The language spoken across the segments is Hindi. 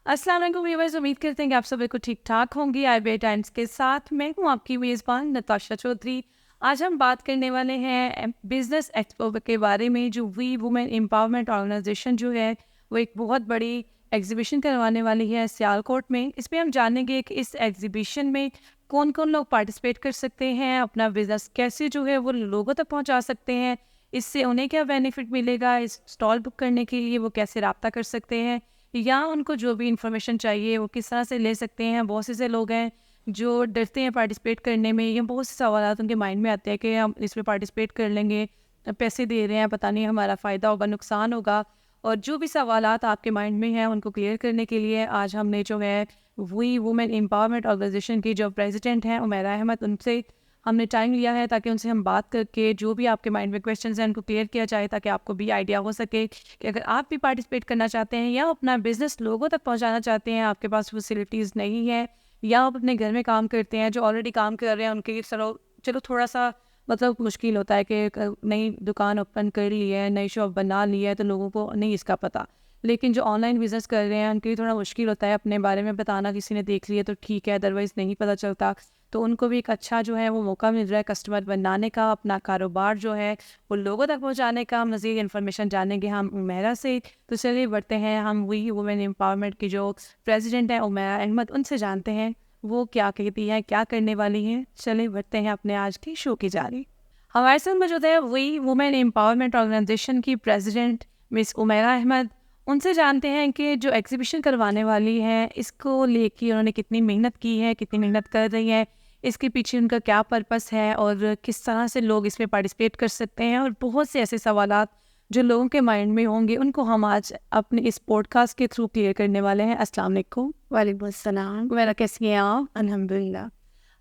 अस्सलाम वालेकुम व्यूअर्स, उम्मीद करते हैं कि आप सब बिल्कुल ठीक ठाक होंगे। IBA टाइम्स के साथ मैं हूं आपकी मेज़बान नताशा चौधरी। आज हम बात करने वाले हैं बिजनेस एक्सपो के बारे में, जो वी वुमेन एम्पावरमेंट ऑर्गेनाइजेशन जो है वो एक बहुत बड़ी एग्जीबिशन करवाने वाली है सियालकोट में। इसमें हम जानेंगे कि इस एग्जीबिशन में कौन कौन लोग पार्टिसिपेट कर सकते हैं, अपना बिजनेस कैसे जो है वो लोगों तक पहुंचा सकते हैं, इससे उन्हें क्या बेनिफिट मिलेगा, इस स्टॉल बुक करने के लिए वो कैसे रब्ता कर सकते हैं, या उनको जो भी इंफॉर्मेशन चाहिए वो किस तरह से ले सकते हैं। बहुत से ऐसे लोग हैं जो डरते हैं पार्टिसिपेट करने में, या बहुत से सवाल उनके माइंड में आते हैं कि हम इसमें पार्टिसिपेट कर लेंगे, पैसे दे रहे हैं, पता नहीं हमारा फ़ायदा होगा नुकसान होगा। और जो भी सवालात आपके माइंड में हैं उनको क्लियर करने के लिए आज हमने जो है वी वुमेन एम्पावरमेंट ऑर्गेनाइजेशन की जो प्रेसिडेंट हैं उमेरा अहमद, उनसे हमने टाइम लिया है ताकि उनसे हम बात करके जो भी आपके माइंड में क्वेश्चंस हैं उनको क्लियर किया जाए, ताकि आपको भी आइडिया हो सके कि अगर आप भी पार्टिसिपेट करना चाहते हैं या अपना बिजनेस लोगों तक पहुंचाना चाहते हैं, आपके पास फैसिलिटीज़ नहीं है, या आप अपने घर में काम करते हैं, जो ऑलरेडी काम कर रहे हैं उनके लिए चलो चलो थोड़ा सा मतलब मुश्किल होता है कि नई दुकान ओपन कर ली है, नई शॉप बना ली है, तो लोगों को नहीं इसका पता। लेकिन जो ऑनलाइन बिजनेस कर रहे हैं उनके लिए थोड़ा मुश्किल होता है अपने बारे में बताना, किसी ने देख लिया तो ठीक है, अदरवाइज़ नहीं पता चलता। तो उनको भी एक अच्छा जो है वो मौका मिल रहा है कस्टमर बनाने का, अपना कारोबार जो है वो लोगों तक पहुंचाने का। हम मज़ीद इन्फॉर्मेशन जानेंगे हम उमेरा से। तो चलिए बढ़ते हैं, हम वी वुमेन एम्पावरमेंट की जो प्रेसिडेंट है उमेरा अहमद, उनसे जानते हैं वो क्या कहती हैं, क्या करने वाली हैं। चलिए बढ़ते हैं अपने आज की शो की जारी। हमारे साथ मौजूद है वी वुमेन एम्पावरमेंट ऑर्गेनाइजेशन की प्रेसिडेंट मिस उमेरा अहमद। उनसे जानते हैं कि जो एग्जीबिशन करवाने वाली है इसको लेके उन्होंने कितनी मेहनत की है, कितनी मेहनत कर रही है, इसके पीछे उनका क्या पर्पस है और किस तरह से लोग इसमें पार्टिसिपेट कर सकते हैं, और बहुत से ऐसे सवालात जो लोगों के माइंड में होंगे उनको हम आज अपने इस पॉडकास्ट के थ्रू क्लियर करने वाले हैं। अस्सलाम वालेकुम। वालेकुम अस्सलाम। उमेरा, कैसी हैं आप? अल्हम्दुलिल्लाह।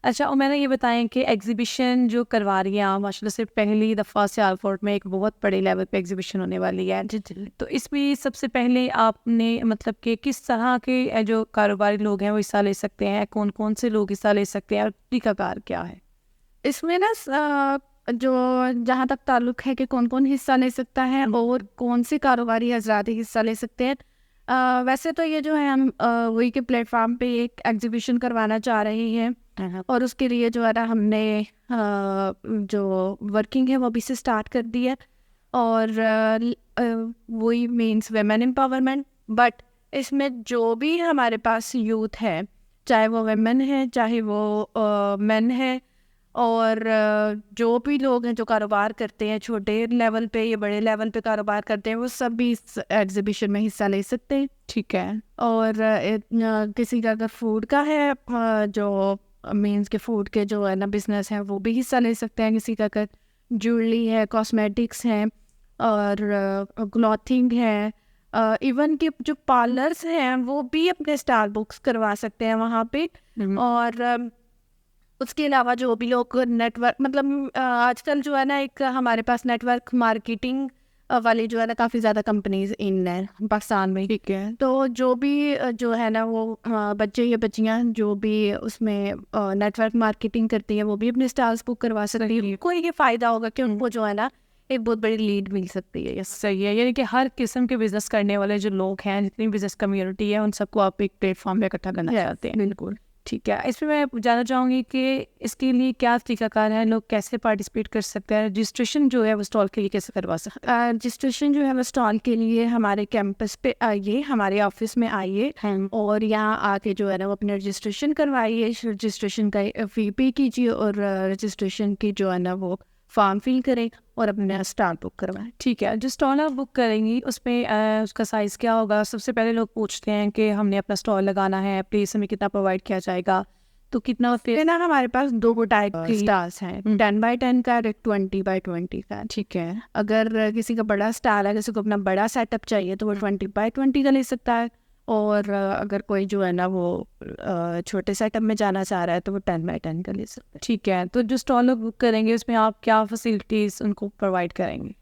अच्छा उमेरा, ये बताएं कि एग्जीबिशन जो करवा रही हैं आप, माशाल्लाह से पहली दफ़ा सियालकोट में एक बहुत बड़े लेवल पे एग्जीबिशन होने वाली है। जी जी। तो इसमें सबसे पहले आपने मतलब कि किस तरह के जो कारोबारी लोग हैं वो हिस्सा ले सकते हैं, कौन कौन से लोग हिस्सा ले सकते हैं और तरीकाकार क्या है? इसमें ना जो जहाँ तक ताल्लुक है कि कौन कौन हिस्सा ले सकता है और कौन से कारोबारी हजरात हिस्सा ले सकते हैं, वैसे तो ये जो है हम वही के प्लेटफॉर्म पे एक एग्जीबिशन करवाना चाह रहे हैं और उसके लिए जो है ना हमने जो वर्किंग है वो अभी से स्टार्ट कर दी है। और वही मीन्स वेमेन एम्पावरमेंट, बट इसमें जो भी हमारे पास यूथ है, चाहे वो वेमेन है चाहे वो मेन है, और जो भी लोग हैं जो कारोबार करते हैं छोटे लेवल पे या बड़े लेवल पे कारोबार करते हैं, वो सब भी इस एग्जीबिशन में हिस्सा ले सकते हैं। ठीक है। और किसी का अगर फूड का है, जो मीन्स के फूड के जो है ना बिजनेस है वो भी हिस्सा ले सकते हैं। किसी का अगर ज्वेलरी है, कॉस्मेटिक्स हैं और क्लॉथिंग है, इवन के जो पार्लर्स हैं वो भी अपने स्टार बुक्स करवा सकते हैं वहाँ पे। और उसके अलावा जो भी लोग नेटवर्क मतलब आजकल जो है ना एक हमारे पास नेटवर्क मार्केटिंग वाली जो है ना काफ़ी ज़्यादा कंपनीज इन है पाकिस्तान में। ठीक है। तो जो भी जो है ना वो बच्चे या बच्चियां जो भी उसमें नेटवर्क मार्केटिंग करती हैं वो भी अपने स्टार्स बुक करवा सकती है। कोई ये फ़ायदा होगा कि उनको जो है ना एक बहुत बड़ी लीड मिल सकती है। सही है, यानी कि हर किस्म के बिजनेस करने वाले जो लोग हैं, जितनी बिजनेस कम्युनिटी है, उन सबको आप एक प्लेटफॉर्म पे इकट्ठा करना चाहते हैं। बिल्कुल। ठीक है। इसमें मैं जानना चाहूँगी कि इसके लिए क्या तरीकाकार है, लोग कैसे पार्टिसिपेट कर सकते हैं, रजिस्ट्रेशन जो है वो स्टॉल के लिए कैसे करवा सकते हैं? रजिस्ट्रेशन जो है वो स्टॉल के लिए हमारे कैंपस पे आइए, हमारे ऑफिस में आइए और यहाँ आके जो है ना वो अपने रजिस्ट्रेशन करवाइए। रजिस्ट्रेशन का फी पे कीजिए और रजिस्ट्रेशन की जो है ना वो फॉर्म फिल करें और अपना स्टॉल बुक करवाएं। ठीक है। जो स्टॉल आप बुक करेंगी उसमें उसका साइज़ क्या होगा? सबसे पहले लोग पूछते हैं कि हमने अपना स्टॉल लगाना है, प्लेस हमें कितना प्रोवाइड किया जाएगा, तो कितना फिर ना हमारे पास दो टाइप के स्टार्स हैं, 10x10 का और 20x20 का। ठीक है। अगर किसी का बड़ा स्टार है, किसी को अपना बड़ा सेटअप चाहिए तो वो 20x20 का ले सकता है। और अगर कोई जो है ना वो छोटे सेटअप में जाना चाह रहा है तो वो 10x10 का ले सकता है। ठीक है। तो जो स्टॉल लोग बुक करेंगे उसमें आप क्या फैसिलिटीज़ उनको प्रोवाइड करेंगे?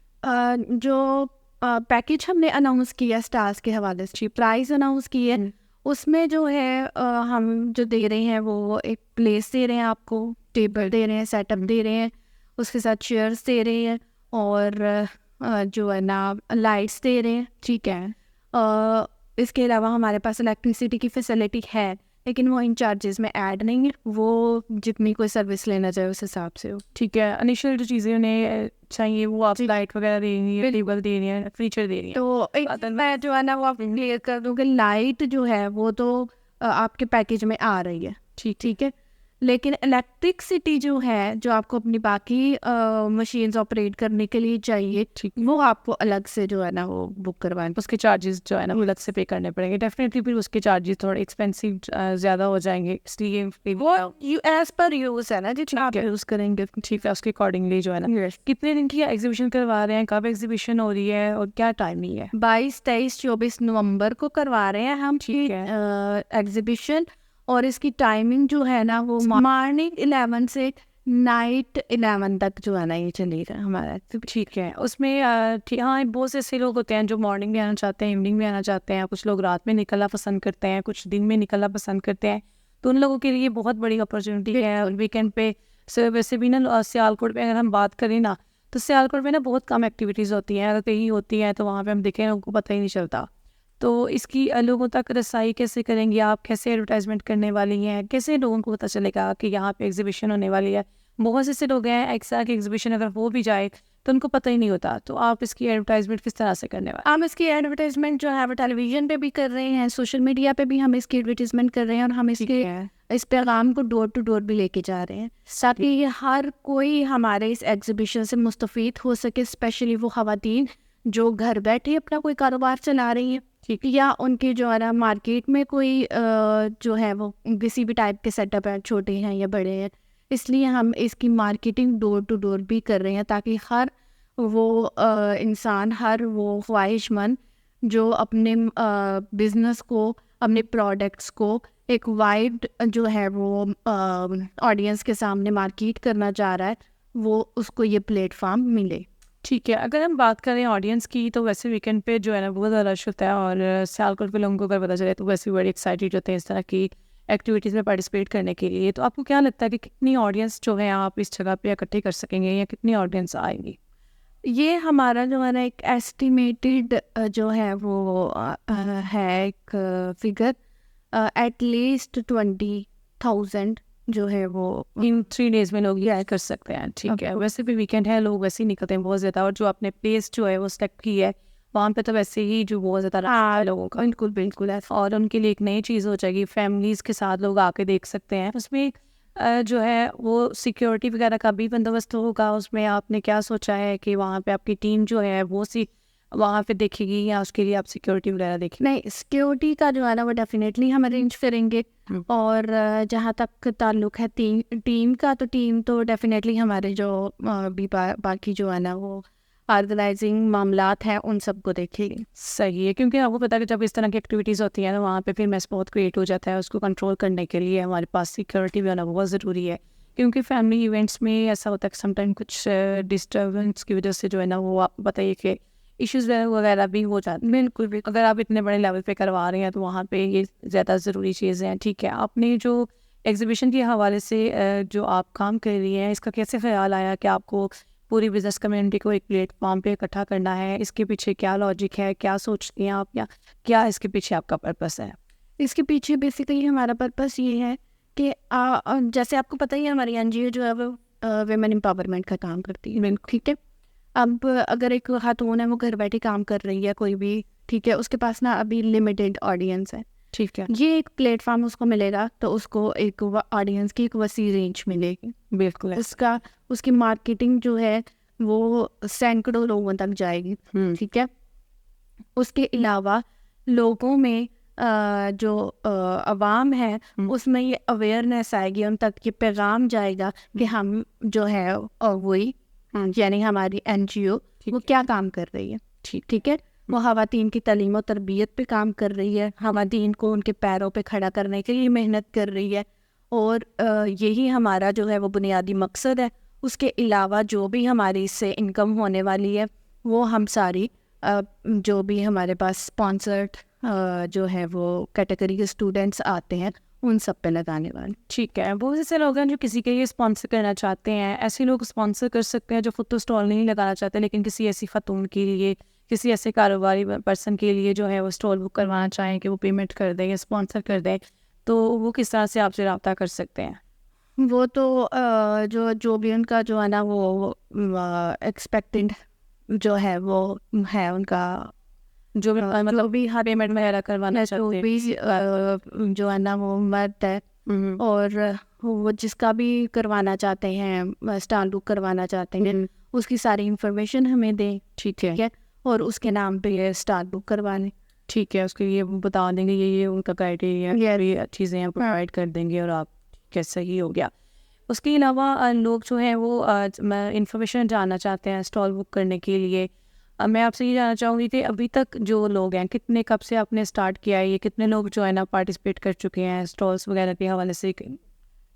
जो पैकेज हमने अनाउंस किया स्टार्स के हवाले से, प्राइस अनाउंस की है, उसमें जो है हम जो दे रहे हैं वो एक प्लेस दे रहे हैं, आपको टेबल दे रहे हैं, सेटअप दे रहे हैं, उसके साथ चेयर्स दे रहे हैं और जो है ना लाइट्स दे रहे हैं। ठीक है। इसके अलावा हमारे पास इलेक्ट्रिसिटी की फैसिलिटी है, लेकिन वो इन चार्जेस में ऐड नहीं है, वो जितनी कोई सर्विस लेना चाहे उस हिसाब से हो। ठीक है, इनिशियल जो चीज़ें उन्हें चाहिए वो आप लाइट वगैरह दे रही है, टेबल दे रही है, फीचर दे रही है। तो एक चीज़ मैं जो है ना वो आप क्लियर कर दूँ कि लाइट जो है वो तो आपके पैकेज में आ रही है, ठीक है, लेकिन इलेक्ट्रिसिटी जो है, जो आपको अपनी बाकी मशीन्स ऑपरेट करने के लिए चाहिए, ठीक, वो आपको अलग से जो है ना वो बुक करवाएं। उसके चार्जेस जो है ना वो अलग से पे करने पड़ेंगे डेफिनेटली, फिर उसके चार्जेस थोड़े एक्सपेंसिव ज़्यादा हो जाएंगे, इसलिए वो एज पर यूज है ना जितना आप यूज़ करेंगे। ठीक है, उसके अकॉर्डिंगली जो है ना। कितने दिन की एग्जीबिशन करवा रहे हैं, कब एग्जीबिशन हो रही है और क्या टाइमिंग है? 22, 23, 24 नवंबर को करवा रहे हैं हम ठीक है। एग्जीबिशन, और इसकी टाइमिंग जो है ना वो मॉर्निंग 11 से नाइट 11 तक जो है ना ये चलेगा हमारा। ठीक है, उसमें हाँ बहुत से ऐसे लोग होते हैं जो मॉर्निंग में आना चाहते हैं, इवनिंग में आना चाहते हैं, कुछ लोग रात में निकलना पसंद करते हैं, कुछ दिन में निकलना पसंद करते हैं, तो उन लोगों के लिए बहुत बड़ी अपॉर्चुनिटी है। और वीकेंड पे वैसे भी ना सियालकोट में अगर हम बात करें ना, तो सियालकोट में ना बहुत कम एक्टिविटीज़ होती हैं, अगर कहीं होती हैं तो वहाँ पे हम देखें उनको पता ही नहीं चलता। तो इसकी लोगों तक रसाई कैसे करेंगी आप, कैसे एडवर्टाइजमेंट करने वाली हैं, कैसे लोगों को पता चलेगा कि यहाँ पे एग्जीबिशन होने वाली है? बहुत से ऐसे लोग हैं एक्सा की एग्जीबिशन अगर हो भी जाए तो उनको पता ही नहीं होता, तो आप इसकी एडवर्टाइजमेंट किस तरह से करने वाले? हम इसकी एडवर्टाइजमेंट जो है वो टेलीविजन पे भी कर रहे हैं, सोशल मीडिया पे भी हम इसकी एडवर्टाइजमेंट कर रहे हैं, और हम इसके इस पैगाम को डोर टू डोर भी लेके जा रहे हैं ताकि ये हर कोई हमारे इस एग्जीबिशन से मुस्तफ़ीद हो सके, स्पेशली वो ख़वातीन जो घर बैठे अपना कोई कारोबार चला रही हैं, ठीक है, या उनके जो है ना मार्केट में कोई जो है वो किसी भी टाइप के सेटअप है, छोटे हैं या बड़े हैं, इसलिए हम इसकी मार्केटिंग डोर टू डोर भी कर रहे हैं ताकि हर वो इंसान, हर वो ख्वाहिशमंद जो अपने बिजनेस को, अपने प्रोडक्ट्स को एक वाइड जो है वो ऑडियंस के सामने मार्केट करना चाह रहा है, वो उसको ये प्लेटफॉर्म मिले। ठीक है, अगर हम बात करें ऑडियंस की तो वैसे वीकेंड पे जो है ना बहुत ज़्यादा रश होता है, और सियालकोट के लोगों को अगर पता चले तो वैसे भी बड़ी एक्साइटेड होते हैं इस तरह की एक्टिविटीज़ में पार्टिसिपेट करने के लिए। तो आपको क्या लगता है कि कितनी ऑडियंस जो है आप इस जगह पे इकट्ठे कर सकेंगे, या कितनी ऑडियंस आएगी? ये हमारा जो है ना एक एस्टिमेटेड जो है वो है एक फिगर, एटलीस्ट 20,000 जो है वो इन 3 डेज़ में लोग ये कर सकते हैं। ठीक है, वैसे भी वीकेंड है, लोग वैसे ही निकलते हैं बहुत ज़्यादा, और जो आपने प्लेस जो है वो सेलेक्ट की है वहाँ पे तो वैसे ही जो बहुत ज़्यादा रश है लोगों का। बिल्कुल बिल्कुल ऐसा। और उनके लिए एक नई चीज़ हो जाएगी, फैमिलीज़ के साथ लोग आके देख सकते हैं। उसमें जो है वो सिक्योरिटी वगैरह का भी बंदोबस्त होगा। उसमें आपने क्या सोचा है कि वहाँ पे आपकी टीम जो है वो वहाँ पे देखेगी, या उसके लिए आप सिक्योरिटी वगैरह देखेंगे? नहीं, सिक्योरिटी का जो है ना वो डेफिनेटली हम अरेंज करेंगे, और जहाँ तक ताल्लुक है टीम का, तो टीम तो डेफिनेटली हमारे जो भी बाकी जो है ना वो ऑर्गेनाइजिंग मामलात हैं उन सबको देखेगी। सही है, क्योंकि आपको पता है कि जब इस तरह की एक्टिविटीज़ होती हैं तो वहाँ पे फिर मैस बहुत क्रिएट हो जाता है। उसको कंट्रोल करने के लिए हमारे पास सिक्योरिटी भी होना बहुत ज़रूरी है, क्योंकि फैमिली इवेंट्स में ऐसा होता है कि समटाइम कुछ डिस्टर्बेंस की वजह से जो है ना वो आपको बताइए कि इश्यूज़ वगैरह भी हो जाते हैं। बिल्कुल भी अगर आप इतने बड़े लेवल पे करवा रहे हैं तो वहाँ पे ये ज़्यादा ज़रूरी चीज़ें हैं। ठीक है, आपने जो एग्जीबिशन के हवाले से जो आप काम कर रही हैं, इसका कैसे ख्याल आया कि आपको पूरी बिजनेस कम्युनिटी को एक प्लेटफॉर्म पे इकट्ठा करना है? इसके पीछे क्या लॉजिक है, क्या सोचती हैं आप, या क्या इसके पीछे आपका पर्पस है? इसके पीछे बेसिकली हमारा पर्पस ये है कि जैसे आपको पता ही है हमारी एनजीओ जो है वो वुमेन एम्पावरमेंट का काम करती है, ठीक है। अब अगर एक खातून है वो घर बैठे काम कर रही है कोई भी, ठीक है, उसके पास ना अभी लिमिटेड ऑडियंस है, ठीक है, ये एक प्लेटफॉर्म उसको मिलेगा तो उसको एक ऑडियंस की एक वसी रेंज मिलेगी। बिल्कुल उसकी मार्केटिंग जो है वो सैकड़ों लोगों तक जाएगी, ठीक है। उसके अलावा लोगों में जो अवाम है उसमें ये अवेयरनेस आएगी, उन तक ये पैगाम जाएगा कि हम जो है वही यानी हमारी एनजीओ वो क्या काम कर रही है, ठीक है। वो ख़वातीन की तालीम और तरबियत पे काम कर रही है, ख़वातीन को उनके पैरों पे खड़ा करने के लिए मेहनत कर रही है, और यही हमारा जो है वो बुनियादी मकसद है। उसके अलावा जो भी हमारी इससे इनकम होने वाली है वो हम सारी जो भी हमारे पास स्पॉन्सर्ड जो है वो कैटेगरी के स्टूडेंट्स आते हैं उन सब पे लगाने वाले। ठीक है, बहुत ऐसे लोग हैं जो किसी के लिए स्पॉन्सर करना चाहते हैं। ऐसे लोग स्पॉन्सर कर सकते हैं जो खुद तो स्टॉल नहीं लगाना चाहते, लेकिन किसी ऐसी खातून के लिए किसी ऐसे कारोबारी पर्सन के लिए जो है वो स्टॉल बुक करवाना चाहें कि वो पेमेंट कर दें या स्पॉन्सर कर दें, तो वो किस तरह से आपसे रब्ता कर सकते हैं? वो तो जो भी उनका जो है ना वो एक्सपेक्टेड जो है वो है उनका जो भी मतलब जो भी हर पेमेंट वगैरह करवाना जो चाहते हैं। भी जो है ना वो मर्द है और वो जिसका भी करवाना चाहते हैं स्टॉल बुक करवाना चाहते हैं उसकी सारी इंफॉर्मेशन हमें दें, ठीक है, और उसके नाम पे ये स्टॉल बुक करवा लें। ठीक है, उसके लिए वो बता देंगे ये उनका क्राइटेरिया Yes. ये चीज़ें आप प्रोवाइड कर देंगे और आप कैसा ही हो गया। उसके अलावा लोग जो हैं वो इंफॉर्मेशन जानना चाहते हैं स्टॉल बुक करने के लिए। मैं आपसे ये जानना चाहूँगी कि अभी तक जो लोग हैं कितने कब से आपने स्टार्ट किया है, ये कितने लोग जो है ना पार्टिसिपेट कर चुके हैं स्टॉल्स वगैरह के हवाले से?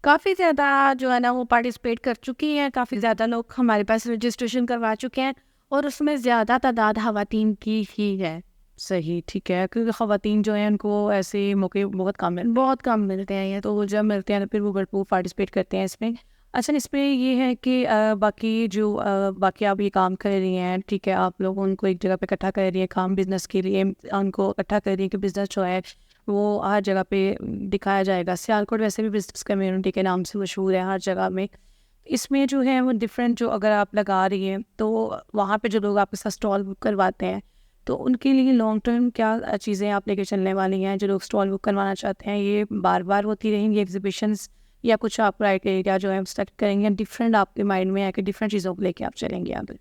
काफ़ी ज़्यादा जो है ना वो पार्टिसिपेट कर चुकी हैं, काफ़ी ज़्यादा लोग हमारे पास रजिस्ट्रेशन करवा चुके हैं और उसमें ज़्यादा तादाद ख़वातीन की ही है। सही, ठीक है, क्योंकि ख़वातीन जो हैं उनको ऐसे मौके बहुत कम मिलते हैं। बहुत कम मिलते हैं ये। तो जब मिलते हैं तो फिर वो भरपूर पार्टिसिपेट करते हैं इसमें। अच्छा, इसमें ये है कि बाकी आप ये काम कर रही हैं, ठीक है, आप लोग उनको एक जगह पे इकट्ठा कर रही हैं काम बिज़नेस के लिए, उनको इकट्ठा कर रही हैं कि बिज़नेस जो है वो हर जगह पे दिखाया जाएगा। सियालकोट वैसे भी बिज़नेस कम्युनिटी के नाम से मशहूर है हर जगह में। इसमें जो है वो डिफरेंट जो अगर आप लगा रही हैं तो वहाँ पे जो लोग आपके साथ स्टॉल बुक करवाते हैं तो उनके लिए लॉन्ग टर्म क्या चीज़ें आप लेके चलने वाली हैं? जो लोग स्टॉल बुक करवाना चाहते हैं, ये बार-बार होती रहेंगी एग्ज़िबिशंस या कुछ आप क्राइटेरिया जो है सेलेक्ट करेंगे, डिफरेंट आपके माइंड में है कि डिफरेंट चीज़ों को लेके आप चलेंगे आगे?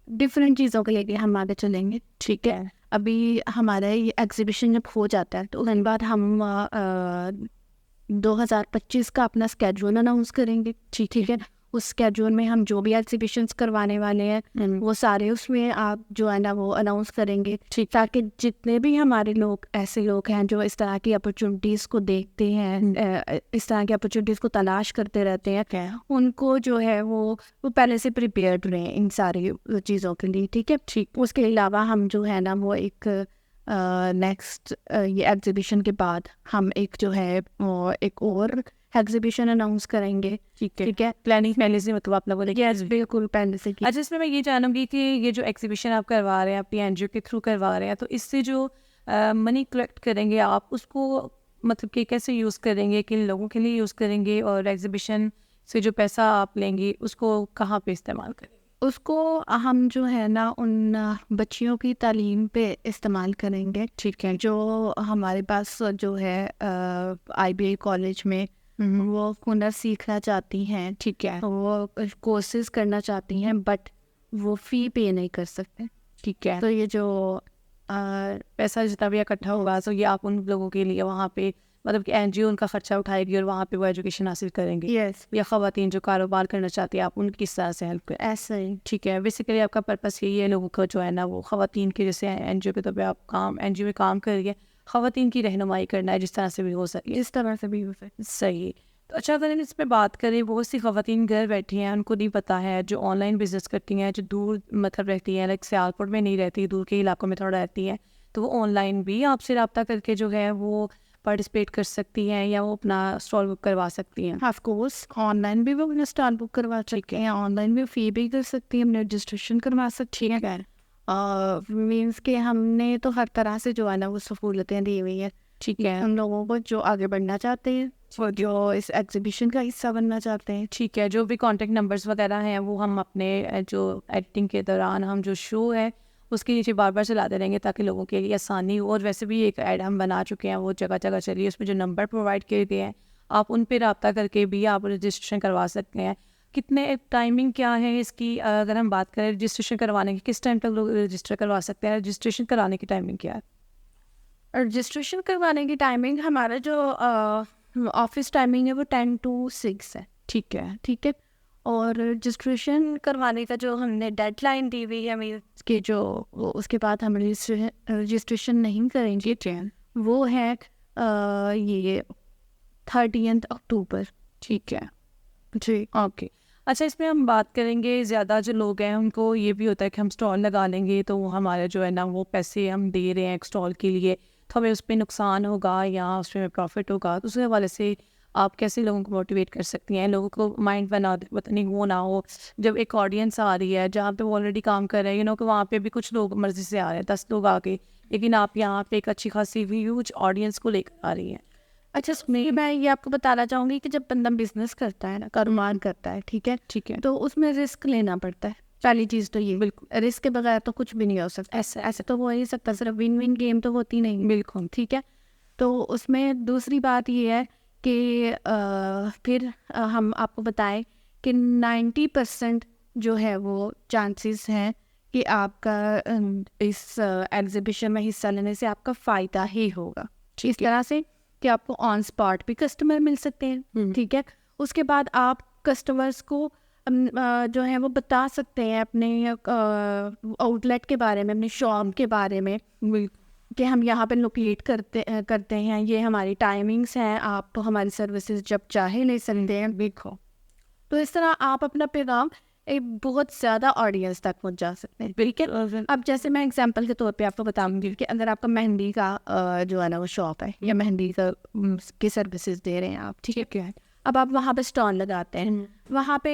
डिफरेंट चीज़ों के लिए हम आगे चलेंगे, ठीक है। अभी हमारा ये एग्जीबिशन जब हो जाता है तो उसके बाद हम 2025 का अपना स्केड्यूल अनाउंस करेंगे, ठीक है। उस स्केड्यूल में हम जो भी एग्जीबिशंस करवाने वाले हैं वो सारे उसमें आप जो है ना वो अनाउंस करेंगे, ठीक, ताकि जितने भी हमारे लोग ऐसे लोग हैं जो इस तरह की अपॉर्चुनिटीज़ को देखते हैं, इस तरह की अपॉर्चुनिटीज़ को तलाश करते रहते हैं, उनको जो है वो पहले से प्रिपेयर्ड रहें इन सारी चीज़ों के लिए, ठीक है। ठीक, उसके अलावा हम जो है ना वो एक नेक्स्ट ये एग्जीबिशन के बाद हम एक जो है वो एक और एग्जीबिशन अनाउंस करेंगे, ठीक है। प्लानिंग पहले से मतलब आप लोगों ने यस, बिल्कुल पहले से की। अच्छा, इसमें मैं ये जानूंगी कि ये जो एग्जीबिशन आप करवा रहे हैं अपनी एनजीओ के थ्रू करवा रहे हैं, तो इससे जो मनी कलेक्ट करेंगे आप उसको मतलब कि कैसे यूज़ करेंगे, किन लोगों के लिए यूज़ करेंगे, और एग्जीबिशन से जो पैसा आप लेंगे उसको कहाँ पे इस्तेमाल करेंगे? उसको हम जो है ना उन बच्चियों की तालीम पे इस्तेमाल करेंगे, ठीक है, जो हमारे पास जो है IBA कॉलेज में वो हुनर सीखना चाहती हैं, ठीक है, वो कोर्सेज करना चाहती हैं बट वो फ़ी पे नहीं कर सकते, ठीक है, तो ये जो पैसा जितना भी इकट्ठा होगा तो ये आप उन लोगों के लिए वहाँ पे मतलब कि एनजीओ उनका खर्चा उठाएगी और वहाँ पे वो एजुकेशन हासिल करेंगे, यस, या ख़वातीन जो कारोबार करना चाहती है आप उनकी किस तरह से हेल्प करें? ऐसा ही, ठीक है, बेसिकली आपका पर्पस यही है लोगों को जो है ना वो ख़वातीन के जैसे एनजीओ के तौर पे आप एनजीओ में काम कर रही है, ख़वातीन की रहनुमाई करना है जिस तरह से भी हो सके। जिस तरह से भी हो सके। सही। तो अच्छा, अगर हम इस पे बात करें, बहुत सी ख़वातीन घर बैठी हैं, उनको नहीं पता है, जो ऑनलाइन बिज़नेस करती हैं, जो दूर मतलब रहती हैं, लाइक सियालकोट में नहीं रहती, दूर के इलाकों में थोड़ा रहती हैं, तो वो ऑनलाइन भी आपसे रब्ता करके जो है वो पार्टिसिपेट कर सकती हैं या वो अपना स्टॉल बुक करवा सकती हैं? ऑफ कोर्स ऑनलाइन भी वो अपना स्टॉल बुक करवा सकते हैं, ऑनलाइन भी फ़ी भी कर सकती हैं, अपने रजिस्ट्रेशन करवा सकती हैं। मीन्स कि हमने तो हर तरह से जो है ना वो सहूलतें दी हुई है, ठीक है, हम लोगों को जो आगे बढ़ना चाहते हैं और जो इस एग्जीबिशन का हिस्सा बनना चाहते हैं। ठीक है, जो भी कॉन्टैक्ट नंबर्स वगैरह हैं वो हम अपने जो एडिटिंग के दौरान हम जो शो है उसके नीचे बार बार चलाते रहेंगे ताकि लोगों के लिए आसानी हो। और वैसे भी एक ऐड हम बना चुके हैं, वो जगह जगह चली है, उसमें जो नंबर प्रोवाइड किए गए हैं आप उन पर रब्ता करके भी आप रजिस्ट्रेशन करवा सकते हैं। कितने टाइमिंग क्या है इसकी? अगर हम बात करें रजिस्ट्रेशन करवाने की, किस टाइम तक लोग रजिस्टर करवा सकते हैं? रजिस्ट्रेशन कराने की टाइमिंग क्या है? रजिस्ट्रेशन करवाने की टाइमिंग हमारा जो ऑफिस टाइमिंग है वो 10 to 6 है, ठीक है, ठीक है। और रजिस्ट्रेशन करवाने का जो हमने डेडलाइन दी हुई है हमें कि जो उसके बाद हम रजिस्ट्रेशन नहीं करेंगे वो है ये 30 अक्टूबर, ठीक है, जी। ओके। अच्छा, इसमें हम बात करेंगे, ज़्यादा जो लोग हैं उनको ये भी होता है कि हम स्टॉल लगा लेंगे तो वो हमारा जो है ना वो पैसे हम दे रहे हैं एक स्टॉल के लिए तो हमें उस पर नुकसान होगा या उसमें प्रॉफिट होगा, तो उस हवाले से आप कैसे लोगों को मोटिवेट कर सकती हैं, लोगों को माइंड बना दे, पता नहीं वो ना हो जब एक ऑडियंस आ रही है जहाँ पे वो ऑलरेडी काम कर रहे हैं, कि वहाँ पे भी कुछ लोग मर्जी से आ रहे हैं, 10 लोग आ गए, लेकिन आप यहाँ पे एक अच्छी खासी ह्यूज ऑडियंस को लेकर आ रही हैं। अच्छा, इसमें मैं ये आपको बताना चाहूँगी कि जब बंदा बिजनेस करता है ना, कारोबार करता है, ठीक है, ठीक है। तो उसमें रिस्क लेना पड़ता है। पहली चीज़ तो ये, बिल्कुल। रिस्क के बगैर तो कुछ भी नहीं हो सकता। ऐसा ऐसे तो हो ही नहीं सकता, सिर्फ विन विन गेम तो होती नहीं। बिल्कुल। ठीक है, तो उसमें दूसरी बात ये है कि फिर हम आपको बताएं कि 90% जो है वो चांसेस हैं कि आपका इस एग्जीबिशन में हिस्सा लेने से आपका फ़ायदा ही होगा। इस तरह से कि आपको ऑन स्पॉट भी कस्टमर मिल सकते हैं। ठीक है, उसके बाद आप कस्टमर्स को जो है वो बता सकते हैं अपने आउटलेट के बारे में, अपने शॉप के बारे में कि हम यहाँ पे लोकेट करते हैं, ये हमारी टाइमिंग्स हैं, आप हमारी सर्विसेज जब चाहे ले सकते हैं। देखो, तो इस तरह आप अपना पैगाम एक बहुत ज़्यादा ऑडियंस तक पहुँचा जा सकते हैं। ठीक है, अब जैसे मैं एग्जांपल के तौर पे आपको बताऊंगी कि अगर आपका मेहंदी का जो है ना वो शॉप है या मेहंदी का की सर्विसेज दे रहे हैं आप, ठीक है, अब आप वहाँ पे स्टॉल लगाते हैं, वहाँ पे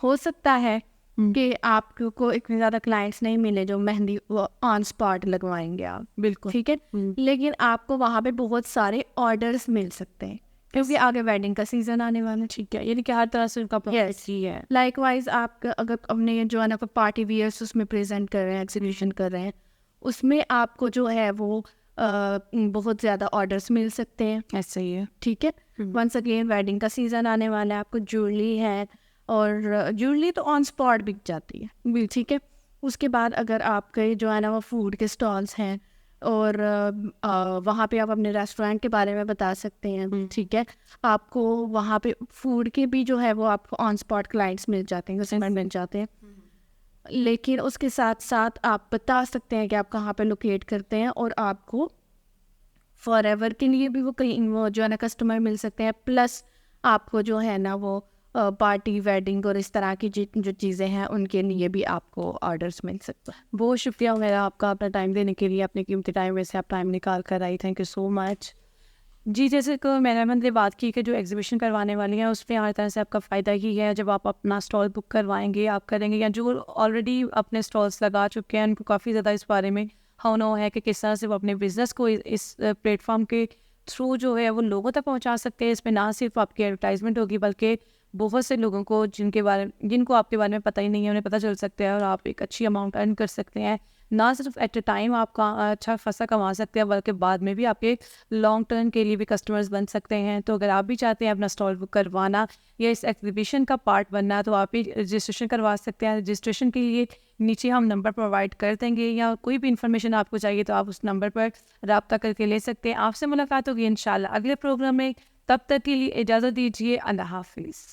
हो सकता है कि आपको इतने ज़्यादा क्लाइंट्स नहीं मिले जो मेहंदी वो ऑन स्पॉट लगवाएंगे आप। बिल्कुल। ठीक है, लेकिन आपको वहाँ पे बहुत सारे ऑर्डर्स मिल सकते हैं क्योंकि आगे वेडिंग का सीजन आने वाला है। ठीक है, यानी कि हर तरह से उनका Yes. ही है। लाइकवाइज आप अगर अपने जो है ना पार्टी वियर्स उसमें प्रेजेंट कर रहे हैं, एग्जीबिशन कर रहे हैं, उसमें आपको जो है वो बहुत ज़्यादा ऑर्डर्स मिल सकते हैं। ऐसा ही है। ठीक है, वंस अगेन वेडिंग का सीज़न आने वाला है, आपको ज्वेलरी है और ज्वेलरी तो ऑन स्पॉट बिक जाती है। ठीक है, उसके बाद अगर आपके जो है ना वो फूड के स्टॉल्स हैं और वहाँ पे आप अपने रेस्टोरेंट के बारे में बता सकते हैं। ठीक है, आपको वहाँ पे फूड के भी जो है वो आपको ऑन स्पॉट क्लाइंट्स मिल जाते हैं, कस्टमर मिल जाते हैं। लेकिन उसके साथ साथ आप बता सकते हैं कि आप कहाँ पे लोकेट करते हैं और आपको फॉर एवर के लिए भी वो कहीं वो जो है ना कस्टमर मिल सकते हैं, प्लस आपको जो है ना वो पार्टी वेडिंग और इस तरह की जो चीज़ें हैं उनके लिए भी आपको ऑर्डर्स मिल सकते हैं। बहुत शुक्रिया मेरा आपका अपना टाइम देने के लिए, अपने कीमती टाइम में से आप टाइम निकाल कर आई, थैंक यू सो मच। जी, जैसे कि मैंने बात की कि जो एग्जीबिशन करवाने वाली है उसमें हर तरह से आपका फ़ायदा ही है। जब आप अपना स्टॉल बुक करवाएंगे, आप करेंगे, या जो ऑलरेडी अपने स्टॉल्स लगा चुके हैं उनको काफ़ी ज़्यादा इस बारे में नो है कि किस तरह से वो अपने बिज़नेस को इस प्लेटफॉर्म के थ्रू जो है वो लोगों तक पहुंचा सकते हैं। इसमें ना सिर्फ आपकी एडवर्टाइजमेंट होगी बल्कि बहुत से लोगों को जिनको आपके बारे में पता ही नहीं है उन्हें पता चल सकता है और आप एक अच्छी अमाउंट अर्न कर सकते हैं। ना सिर्फ एट अ टाइम आप अच्छा खासा कमा सकते हैं बल्कि बाद में भी आपके लॉन्ग टर्म के लिए भी कस्टमर्स बन सकते हैं। तो अगर आप भी चाहते हैं अपना स्टॉल बुक करवाना या इस एग्जीबिशन का पार्ट बनना तो आप भी रजिस्ट्रेशन करवा सकते हैं। रजिस्ट्रेशन के लिए नीचे हम नंबर प्रोवाइड कर देंगे, या कोई भी इन्फॉर्मेशन आपको चाहिए तो आप उस नंबर पर रब्ता करके ले सकते हैं। आपसे मुलाकात होगी इंशाल्लाह अगले प्रोग्राम में। तब तक के लिए इजाज़त दीजिए। अल्लाह हाफिज़।